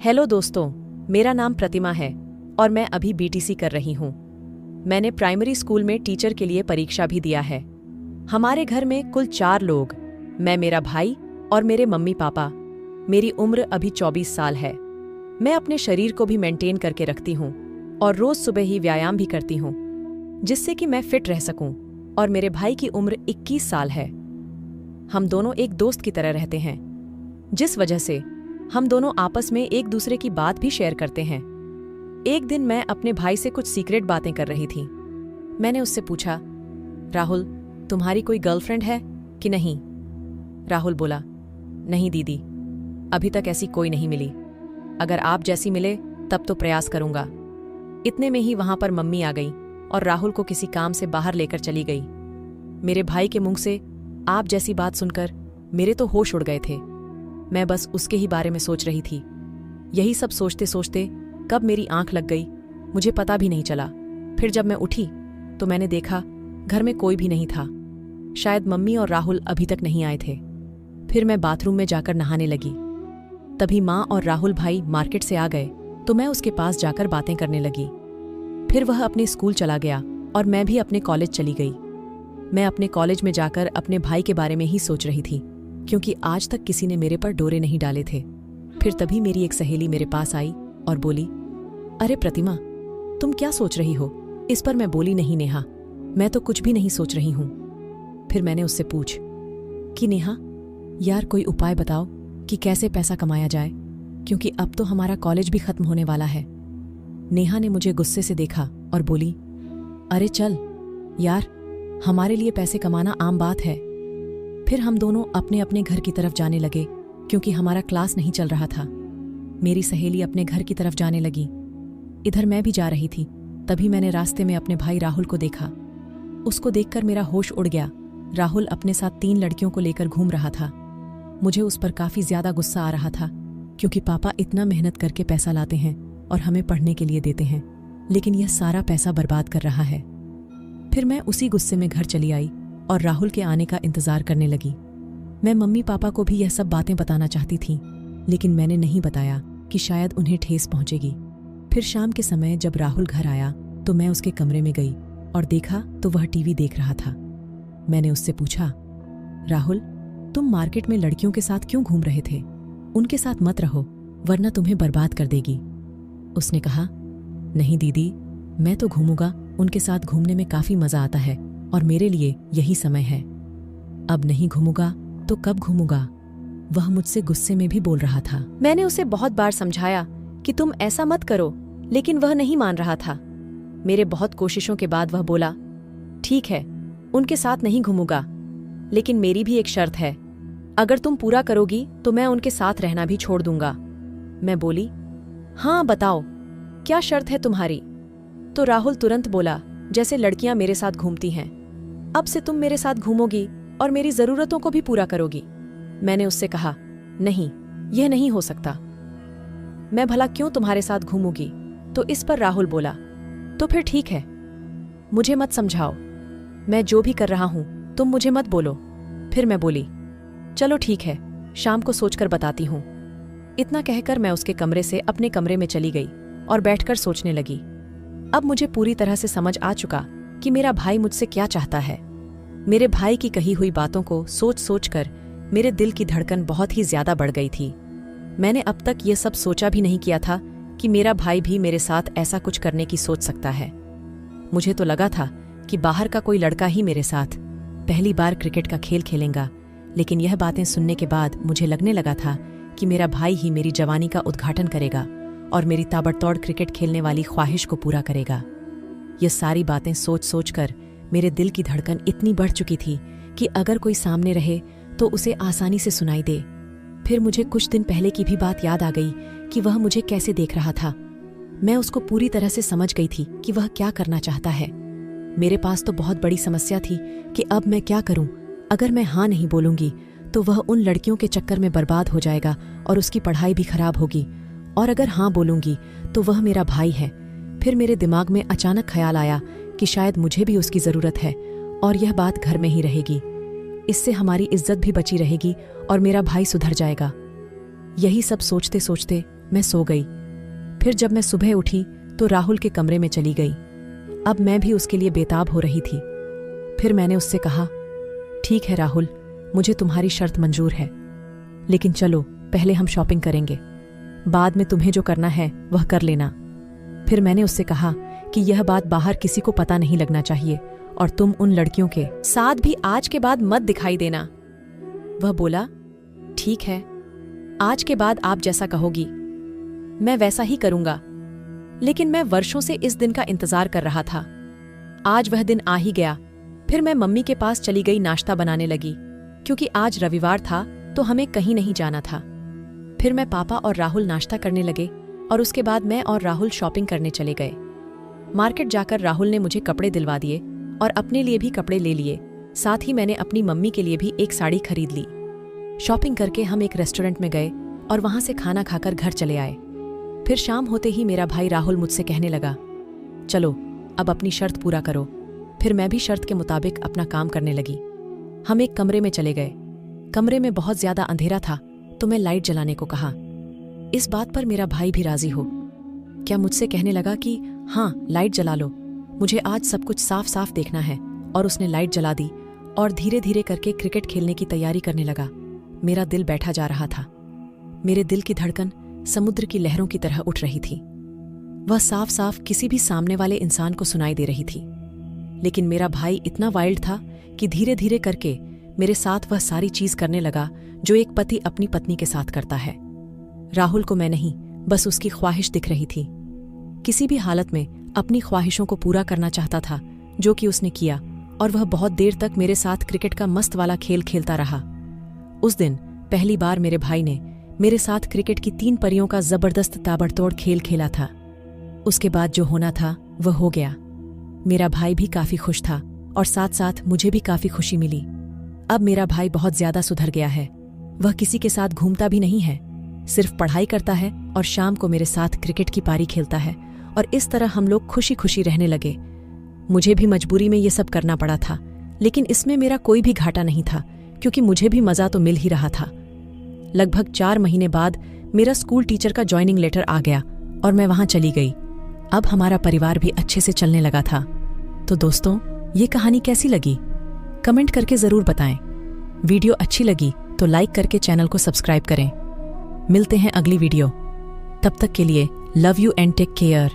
Hello दोस्तों, मेरा नाम प्रतिमा है और मैं अभी बीटीसी कर रही हूँ। मैंने प्राइमरी स्कूल में टीचर के लिए परीक्षा भी दिया है। हमारे घर में कुल 4 लोग, मैं, मेरा भाई और मेरे मम्मी पापा। मेरी उम्र अभी 24 साल है। मैं अपने शरीर को भी मेंटेन करके रखती हूँ और रोज सुबह ही व्यायाम भी करती हूँ, जिससे कि मैं फिट रह सकूं। और मेरे भाई की उम्र 21 साल है। हम दोनों एक दोस्त की तरह रहते हैं, जिस वजह से हम दोनों आपस में एक दूसरे की बात भी शेयर करते हैं। एक दिन मैं अपने भाई से कुछ सीक्रेट बातें कर रही थी। मैंने उससे पूछा, राहुल, तुम्हारी कोई गर्लफ्रेंड है कि नहीं? राहुल बोला, नहीं दीदी, अभी तक ऐसी कोई नहीं मिली। अगर आप जैसी मिले तब तो प्रयास करूंगा। इतने में ही वहां पर मम्मी आ गई और राहुल को किसी काम से बाहर लेकर चली गई। मेरे भाई के मुंह से आप जैसी बात सुनकर मेरे तो होश उड़ गए थे। मैं बस उसके ही बारे में सोच रही थी। यही सब सोचते सोचते कब मेरी आंख लग गई मुझे पता भी नहीं चला। फिर जब मैं उठी तो मैंने देखा घर में कोई भी नहीं था। शायद मम्मी और राहुल अभी तक नहीं आए थे। फिर मैं बाथरूम में जाकर नहाने लगी। तभी माँ और राहुल भाई मार्केट से आ गए तो मैं उसके पास जाकर बातें करने लगी। फिर वह अपने स्कूल चला गया और मैं भी अपने कॉलेज चली गई। मैं अपने कॉलेज में जाकर अपने भाई के बारे में ही सोच रही थी, क्योंकि आज तक किसी ने मेरे पर डोरे नहीं डाले थे। फिर तभी मेरी एक सहेली मेरे पास आई और बोली, अरे प्रतिमा, तुम क्या सोच रही हो? इस पर मैं बोली, नहीं नेहा, मैं तो कुछ भी नहीं सोच रही हूं। फिर मैंने उससे पूछ कि नेहा यार, कोई उपाय बताओ कि कैसे पैसा कमाया जाए, क्योंकि अब तो हमारा कॉलेज भी खत्म होने वाला है। नेहा ने मुझे गुस्से से देखा और बोली, अरे चल यार, हमारे लिए पैसे कमाना आम बात है। फिर हम दोनों अपने अपने घर की तरफ जाने लगे, क्योंकि हमारा क्लास नहीं चल रहा था। मेरी सहेली अपने घर की तरफ जाने लगी, इधर मैं भी जा रही थी। तभी मैंने रास्ते में अपने भाई राहुल को देखा। उसको देखकर मेरा होश उड़ गया। राहुल अपने साथ 3 लड़कियों को लेकर घूम रहा था। मुझे उस पर काफी ज्यादा गुस्सा आ रहा था, क्योंकि पापा इतना मेहनत करके पैसा लाते हैं और हमें पढ़ने के लिए देते हैं, लेकिन यह सारा पैसा बर्बाद कर रहा है। फिर मैं उसी गुस्से में घर चली आई और राहुल के आने का इंतजार करने लगी। मैं मम्मी पापा को भी यह सब बातें बताना चाहती थी, लेकिन मैंने नहीं बताया कि शायद उन्हें ठेस पहुंचेगी। फिर शाम के समय जब राहुल घर आया तो मैं उसके कमरे में गई और देखा तो वह टीवी देख रहा था। मैंने उससे पूछा, राहुल, तुम मार्केट में लड़कियों के साथ क्यों घूम रहे थे? उनके साथ मत रहो, वरना तुम्हें बर्बाद कर देगी। उसने कहा, नहीं दीदी, मैं तो घूमूंगा, उनके साथ घूमने में काफी मजा आता है और मेरे लिए यही समय है। अब नहीं घूमूंगा तो कब घूमूंगा? वह मुझसे गुस्से में भी बोल रहा था। मैंने उसे बहुत बार समझाया कि तुम ऐसा मत करो, लेकिन वह नहीं मान रहा था। मेरे बहुत कोशिशों के बाद वह बोला, ठीक है, उनके साथ नहीं घूमूंगा, लेकिन मेरी भी एक शर्त है। अगर तुम पूरा करोगी तो मैं उनके साथ रहना भी छोड़ दूंगा। मैं बोली, हाँ बताओ, क्या शर्त है तुम्हारी? तो राहुल तुरंत बोला, जैसे लड़कियां मेरे साथ घूमती हैं, अब से तुम मेरे साथ घूमोगी और मेरी जरूरतों को भी पूरा करोगी। मैंने उससे कहा, नहीं, यह नहीं हो सकता। मैं भला क्यों तुम्हारे साथ घूमूंगी? तो इस पर राहुल बोला, तो फिर ठीक है, मुझे मत समझाओ, मैं जो भी कर रहा हूं तुम मुझे मत बोलो। फिर मैं बोली, चलो ठीक है, शाम को सोचकर बताती हूं। इतना कहकर मैं उसके कमरे से अपने कमरे में चली गई और बैठकर सोचने लगी। अब मुझे पूरी तरह से समझ आ चुका कि मेरा भाई मुझसे क्या चाहता है। मेरे भाई की कही हुई बातों को सोच सोचकर मेरे दिल की धड़कन बहुत ही ज्यादा बढ़ गई थी। मैंने अब तक ये सब सोचा भी नहीं किया था कि मेरा भाई भी मेरे साथ ऐसा कुछ करने की सोच सकता है। मुझे तो लगा था कि बाहर का कोई लड़का ही मेरे साथ पहली बार क्रिकेट का खेल खेलेगा, लेकिन यह बातें सुनने के बाद मुझे लगने लगा था कि मेरा भाई ही मेरी जवानी का उद्घाटन करेगा और मेरी ताबड़तोड़ क्रिकेट खेलने वाली ख्वाहिश को पूरा करेगा। ये सारी बातें सोच सोचकर मेरे दिल की धड़कन इतनी बढ़ चुकी थी कि अगर कोई सामने रहे तो उसे आसानी से सुनाई दे। फिर मुझे कुछ दिन पहले की भी बात याद आ गई कि वह मुझे कैसे देख रहा था। मैं उसको पूरी तरह से समझ गई थी कि वह क्या करना चाहता है। मेरे पास तो बहुत बड़ी समस्या थी कि अब मैं क्या करूं। अगर मैं हाँ नहीं बोलूंगी तो वह उन लड़कियों के चक्कर में बर्बाद हो जाएगा और उसकी पढ़ाई भी खराब होगी, और अगर हाँ बोलूंगी तो वह मेरा भाई है। फिर मेरे दिमाग में अचानक ख्याल आया कि शायद मुझे भी उसकी जरूरत है और यह बात घर में ही रहेगी। इससे हमारी इज्जत भी बची रहेगी और मेरा भाई सुधर जाएगा। यही सब सोचते सोचते मैं सो गई। फिर जब मैं सुबह उठी तो राहुल के कमरे में चली गई। अब मैं भी उसके लिए बेताब हो रही थी। फिर मैंने उससे कहा, ठीक है राहुल, मुझे तुम्हारी शर्त मंजूर है, लेकिन चलो पहले हम शॉपिंग करेंगे, बाद में तुम्हें जो करना है वह कर लेना। फिर मैंने उससे कहा कि यह बात बाहर किसी को पता नहीं लगना चाहिए और तुम उन लड़कियों के साथ भी आज के बाद मत दिखाई देना। वह बोला, ठीक है, आज के बाद आप जैसा कहोगी मैं वैसा ही करूंगा। लेकिन मैं वर्षों से इस दिन का इंतजार कर रहा था। आज वह दिन आ ही गया। फिर मैं मम्मी के पास चली गई नाश्ता बनाने लगी, क्योंकि आज रविवार था तो हमें कहीं नहीं जाना था। फिर मैं पापा और राहुल नाश्ता करने लगे और उसके बाद मैं और राहुल शॉपिंग करने चले गए। मार्केट जाकर राहुल ने मुझे कपड़े दिलवा दिए और अपने लिए भी कपड़े ले लिए। साथ ही मैंने अपनी मम्मी के लिए भी एक साड़ी खरीद ली। शॉपिंग करके हम एक रेस्टोरेंट में गए और वहां से खाना खाकर घर चले आए। फिर शाम होते ही मेरा भाई राहुल मुझसे कहने लगा, चलो अब अपनी शर्त पूरा करो। फिर मैं भी शर्त के मुताबिक अपना काम करने लगी। हम एक कमरे में चले गए। कमरे में बहुत ज्यादा अंधेरा था तो मैं लाइट जलाने को कहा। इस बात पर मेरा भाई भी राजी हो क्या मुझसे कहने लगा कि हाँ, लाइट जला लो, मुझे आज सब कुछ साफ साफ देखना है। और उसने लाइट जला दी और धीरे धीरे करके क्रिकेट खेलने की तैयारी करने लगा। मेरा दिल बैठा जा रहा था। मेरे दिल की धड़कन समुद्र की लहरों की तरह उठ रही थी। वह साफ साफ किसी भी सामने वाले इंसान को सुनाई दे रही थी। लेकिन मेरा भाई इतना वाइल्ड था कि धीरे धीरे करके मेरे साथ वह सारी चीज करने लगा जो एक पति अपनी पत्नी के साथ करता है। राहुल को मैं नहीं, बस उसकी ख्वाहिश दिख रही थी। किसी भी हालत में अपनी ख्वाहिशों को पूरा करना चाहता था, जो कि उसने किया। और वह बहुत देर तक मेरे साथ क्रिकेट का मस्त वाला खेल खेलता रहा। उस दिन पहली बार मेरे भाई ने मेरे साथ क्रिकेट की 3 परियों का जबरदस्त ताबड़तोड़ खेल खेला था। उसके बाद जो होना था वह हो गया। मेरा भाई भी काफी खुश था और साथ साथ मुझे भी काफी खुशी मिली। अब मेरा भाई बहुत ज्यादा सुधर गया है। वह किसी के साथ घूमता भी नहीं है, सिर्फ पढ़ाई करता है और शाम को मेरे साथ क्रिकेट की पारी खेलता है। और इस तरह हम लोग खुशी खुशी रहने लगे। मुझे भी मजबूरी में ये सब करना पड़ा था, लेकिन इसमें मेरा कोई भी घाटा नहीं था, क्योंकि मुझे भी मजा तो मिल ही रहा था। लगभग 4 महीने बाद मेरा स्कूल टीचर का ज्वाइनिंग लेटर आ गया और मैं वहां चली गई। अब हमारा परिवार भी अच्छे से चलने लगा था। तो दोस्तों, ये कहानी कैसी लगी? कमेंट करके जरूर बताएं। वीडियो अच्छी लगी तो लाइक करके चैनल को सब्सक्राइब करें। मिलते हैं अगली वीडियो। तब तक के लिए love you and take care.